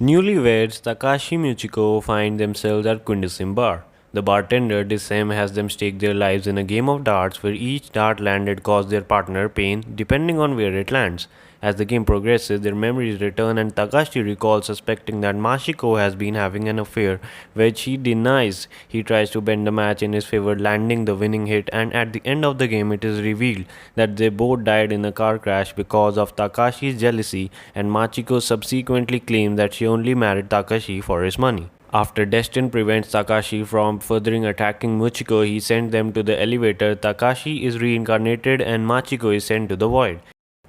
Newlyweds Takashi and Michiko find themselves at Quindsim Bar. The bartender, Disem, has them stake their lives in a game of darts where each dart landed causes their partner pain depending on where it lands. As the game progresses, their memories return and Takashi recalls suspecting that Mashiko has been having an affair, which he denies. He tries to bend the match in his favor, landing the winning hit, and at the end of the game, it is revealed that they both died in a car crash because of Takashi's jealousy, and Machiko subsequently claimed that she only married Takashi for his money. After Destin prevents Takashi from furthering attacking Michiko, he sends them to the elevator. Takashi is reincarnated and Machiko is sent to the void.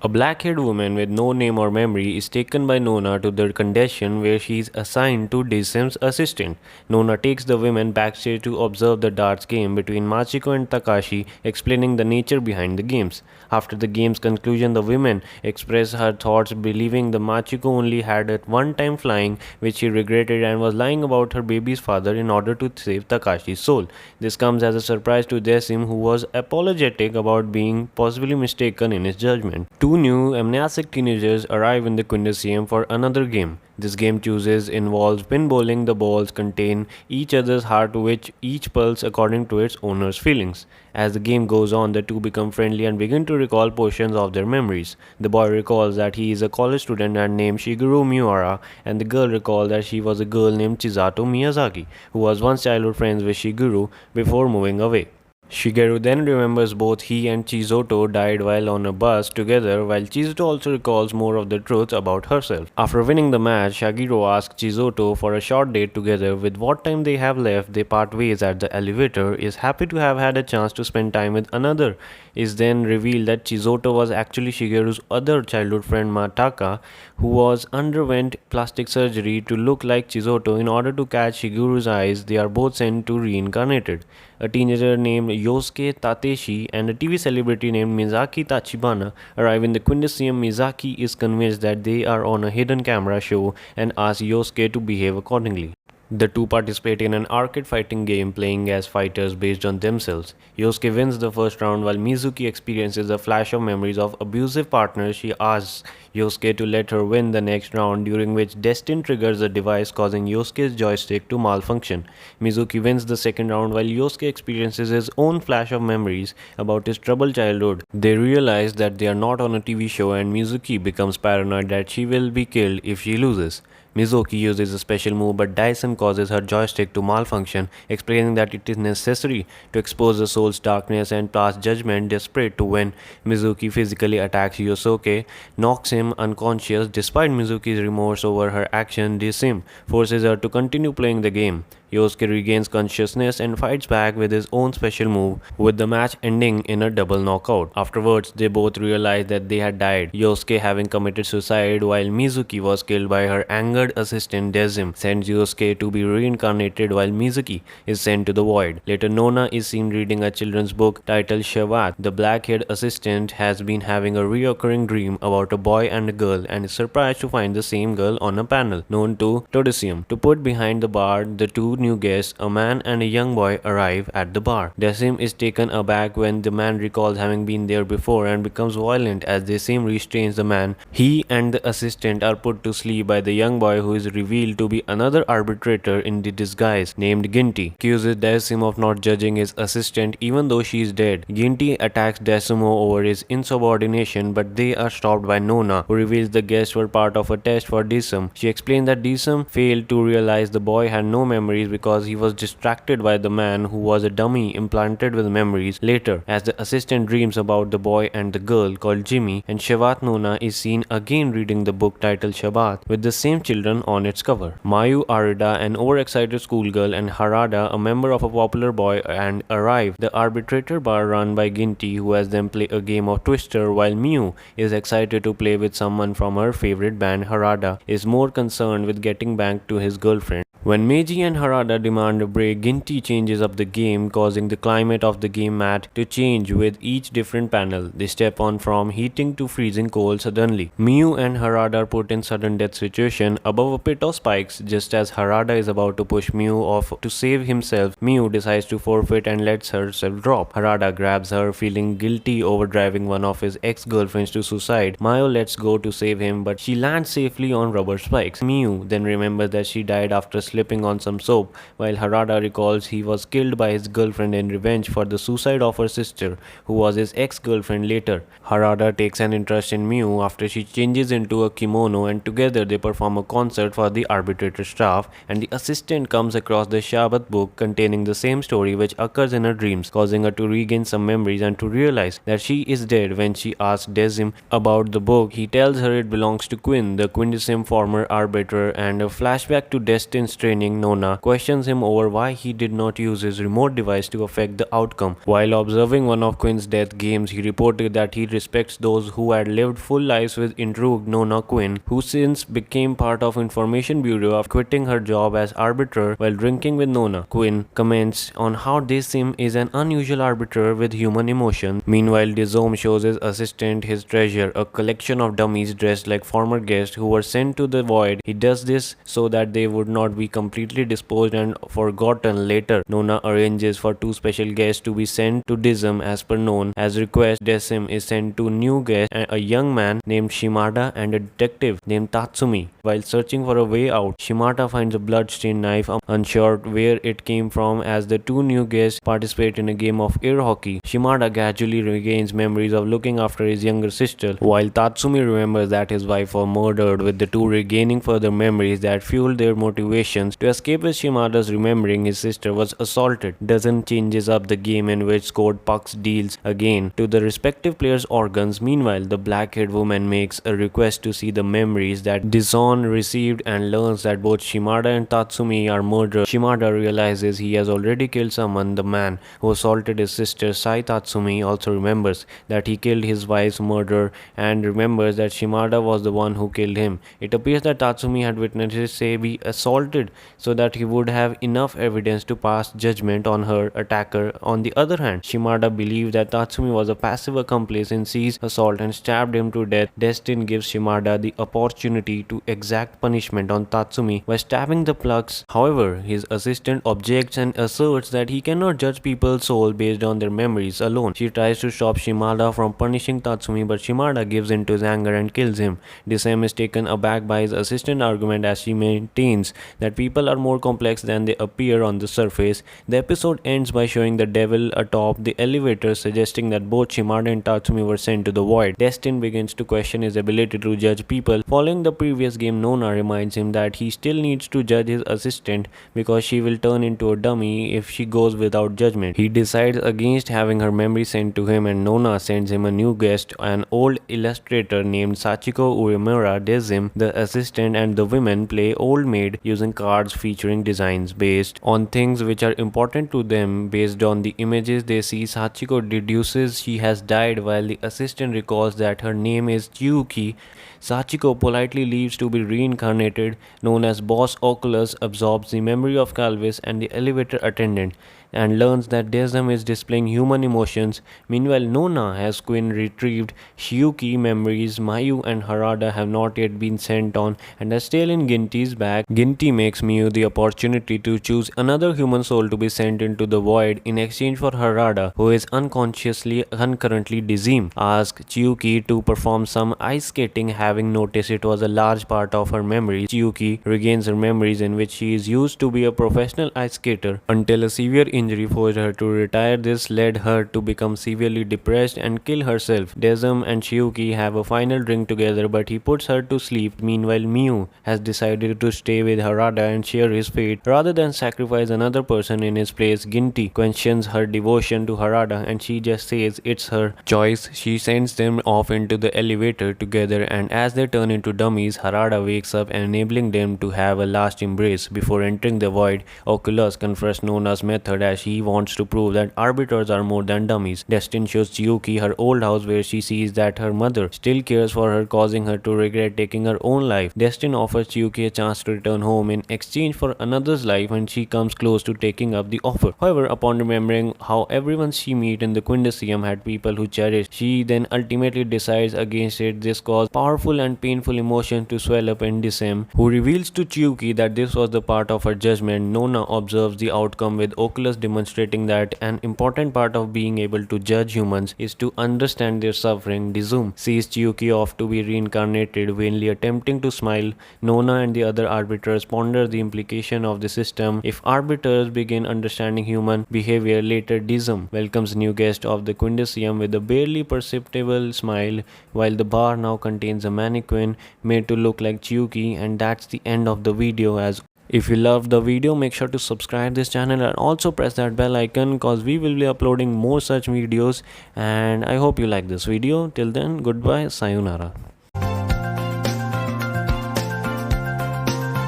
A black-haired woman with no name or memory is taken by Nona to the condition where she is assigned to Disim's assistant. Nona takes the women backstage to observe the darts game between Machiko and Takashi, explaining the nature behind the games. After the game's conclusion, the women express her thoughts, believing the Machiko only had at one time flying, which she regretted, and was lying about her baby's father in order to save Takashi's soul. This comes as a surprise to Desim, who was apologetic about being possibly mistaken in his judgment. Two new amnesic teenagers arrive in the Quindicium for another game. This game involves pinballing. The balls contain each other's heart, which each pulse according to its owner's feelings. As the game goes on, the two become friendly and begin to recall portions of their memories. The boy recalls that he is a college student and named Shigeru Miura, and the girl recalls that she was a girl named Chisato Miyazaki, who was once childhood friends with Shigeru before moving away. Shigeru then remembers both he and Chizoto died while on a bus together, while Chizoto also recalls more of the truth about herself. After winning the match, Shagiro asks Chizoto for a short date together. With what time they have left, they part ways at the elevator. Is happy to have had a chance to spend time with another. Is then revealed that Chizoto was actually Shigeru's other childhood friend Mataka, who was underwent plastic surgery to look like Chizoto in order to catch Shigeru's eyes. They are both sent to reincarnated. A teenager named Yosuke Tateshi and a TV celebrity named Mizaki Tachibana arrive in the Quindicium. Mizaki is convinced that they are on a hidden camera show and asks Yosuke to behave accordingly. The two participate in an arcade fighting game playing as fighters based on themselves. Yosuke wins the first round while Mizuki experiences a flash of memories of abusive partners. She asks Yosuke to let her win the next round, during which Destin triggers a device causing Yosuke's joystick to malfunction. Mizuki wins the second round while Yosuke experiences his own flash of memories about his troubled childhood. They realize that they are not on a TV show and Mizuki becomes paranoid that she will be killed if she loses. Mizuki uses a special move, but Dyson causes her joystick to malfunction, explaining that it is necessary to expose the soul's darkness and pass judgment. Desperate to win, Mizuki physically attacks Yosuke, knocks him unconscious. Despite Mizuki's remorse over her action, Disim forces her to continue playing the game. Yosuke regains consciousness and fights back with his own special move, with the match ending in a double knockout. Afterwards, they both realize that they had died, Yosuke having committed suicide while Mizuki was killed by her angered assistant. Dezim sends Yosuke to be reincarnated while Mizuki is sent to the void. Later, Nona is seen reading a children's book titled Shavat. The black-haired assistant has been having a recurring dream about a boy and a girl and is surprised to find the same girl on a panel known to Todicium. To put behind the bar, the two new guests, a man and a young boy, arrive at the bar. Desim is taken aback when the man recalls having been there before and becomes violent as Desim restrains the man. He and the assistant are put to sleep by the young boy, who is revealed to be another arbitrator in the disguise named Ginty. Accuses Desim of not judging his assistant even though she is dead. Ginty attacks Desimo over his insubordination, but they are stopped by Nona, who reveals the guests were part of a test for Desim. She explains that Desim failed to realize the boy had no memories because he was distracted by the man, who was a dummy implanted with memories. Later, as the assistant dreams about the boy and the girl called Jimmy, and Shavat, Nona is seen again reading the book titled Shabat with the same children on its cover. Mayu Arida, an overexcited schoolgirl, and Harada, a member of a popular boy band, arrive. The arbitrator bar run by Ginty, who has them play a game of Twister, while Miu is excited to play with someone from her favorite band. Harada is more concerned with getting back to his girlfriend. When Meiji and Harada demand a break, Ginty changes up the game, causing the climate of the game mat to change with each different panel. They step on from heating to freezing cold suddenly. Miu and Harada are put in sudden death situation above a pit of spikes. Just as Harada is about to push Miu off to save himself, Miu decides to forfeit and lets herself drop. Harada grabs her, feeling guilty over driving one of his ex-girlfriends to suicide. Mayo lets go to save him, but she lands safely on rubber spikes. Miu then remembers that she died after slipping on some soap, while Harada recalls he was killed by his girlfriend in revenge for the suicide of her sister, who was his ex-girlfriend later. Harada takes an interest in Miu after she changes into a kimono, and together they perform a concert for the arbitrator staff, and the assistant comes across the Shabbat book containing the same story which occurs in her dreams, causing her to regain some memories and to realize that she is dead. When she asks Dezim about the book, he tells her it belongs to Quinn, the Quindecim former arbiter, and a flashback to Destin's training. Nona questions him over why he did not use his remote device to affect the outcome. While observing one of Quinn's death games, he reported that he respects those who had lived full lives with intrigued Nona Quinn, who since became part of Information Bureau after quitting her job as arbiter while drinking with Nona. Quinn comments on how Desim is an unusual arbiter with human emotion. Meanwhile, Dezom shows his assistant his treasure, a collection of dummies dressed like former guests who were sent to the void. He does this so that they would not be completely disposed and forgotten later. Nona arranges for two special guests to be sent to Dizem as per known. As request, Desim is sent to new guests, a young man named Shimada and a detective named Tatsumi. While searching for a way out, Shimada finds a blood-stained knife, unsure where it came from. As the two new guests participate in a game of air hockey, Shimada gradually regains memories of looking after his younger sister, while Tatsumi remembers that his wife was murdered, with the two regaining further memories that fueled their motivations to escape. With Shimada's remembering his sister was assaulted, Dozen changes up the game in which scored pucks deals again to the respective players' organs. Meanwhile, the black-haired woman makes a request to see the memories that Dizon received and learns that both Shimada and Tatsumi are murdered. Shimada realizes he has already killed someone. The man who assaulted his sister, Sai Tatsumi, also remembers that he killed his wife's murderer and remembers that Shimada was the one who killed him. It appears that Tatsumi had witnessed his Sei be assaulted so that he would have enough evidence to pass judgment on her attacker. On the other hand, Shimada believed that Tatsumi was a passive accomplice in Sei's assault and stabbed him to death. Destin gives Shimada the opportunity to exact punishment on Tatsumi by stabbing the plugs. However, his assistant objects and asserts that he cannot judge people's soul based on their memories alone. She tries to stop Shimada from punishing Tatsumi, but Shimada gives in to his anger and kills him. Desem is taken aback by his assistant's argument as she maintains that people are more complex than they appear on the surface. The episode ends by showing the devil atop the elevator, suggesting that both Shimada and Tatsumi were sent to the void. Destin begins to question his ability to judge people. Following the previous game, Nona reminds him that he still needs to judge his assistant because she will turn into a dummy if she goes without judgment. He decides against having her memory sent to him, and Nona sends him a new guest, an old illustrator named Sachiko Uemura. Dezim, the assistant, and the women play old maid using cards featuring designs based on things which are important to them. Based on the images they see, Sachiko deduces she has died, while the assistant recalls that her name is Chiyuki. Sachiko politely leaves to be reincarnated. Known as Boss Oculus absorbs the memory of Calvis and the elevator attendant and learns that Dezem is displaying human emotions. Meanwhile, Nona has Quinn retrieved Shiyuki memories. Mayu and Harada have not yet been sent on and are still in Ginty's bag. Ginty makes Miu the opportunity to choose another human soul to be sent into the void in exchange for Harada, who is unconsciously concurrently Dezim, asks Chiyuki to perform some ice skating, having noticed it was a large part of her memories. Chiyuki regains her memories in which she is used to be a professional ice skater until a severe injury forced her to retire. This led her to become severely depressed and kill herself. Dezem and Chiyuki have a final drink together, but he puts her to sleep. Meanwhile, Miu has decided to stay with Harada and share his fate rather than sacrifice another person in his place. Ginty questions her devotion to Harada and she just says it's her choice. She sends them off into the elevator together, and as they turn into dummies, Harada wakes up, enabling them to have a last embrace. Before entering the void, Oculus confronts Nona's method as he wants to prove that arbiters are more than dummies. Destin shows Chiyuki her old house where she sees that her mother still cares for her, causing her to regret taking her own life. Destin offers Chiyuki a chance to return home in exchange for another's life, and she comes close to taking up the offer. However, upon remembering how everyone she meet in the Quindasium had people who cherished, she then ultimately decides against it. This caused powerful and painful emotion to swell up in Decem, who reveals to Chiyuki that this was the part of her judgment. Nona observes the outcome with Oculus, demonstrating that an important part of being able to judge humans is to understand their suffering. Dizum sees Chiyuki off to be reincarnated, vainly attempting to smile. Nona and the other arbiters ponder the implication of the system if arbiters begin understanding human behavior. Later, Dizum welcomes new guest of the Quindasium with a barely perceptible smile, while the bar now contains a mannequin made to look like Chiyuki. And that's the end of the video. As if you loved the video, make sure to subscribe this channel and also press that bell icon, because we will be uploading more such videos. And I hope you like this video. Till then, goodbye, sayonara.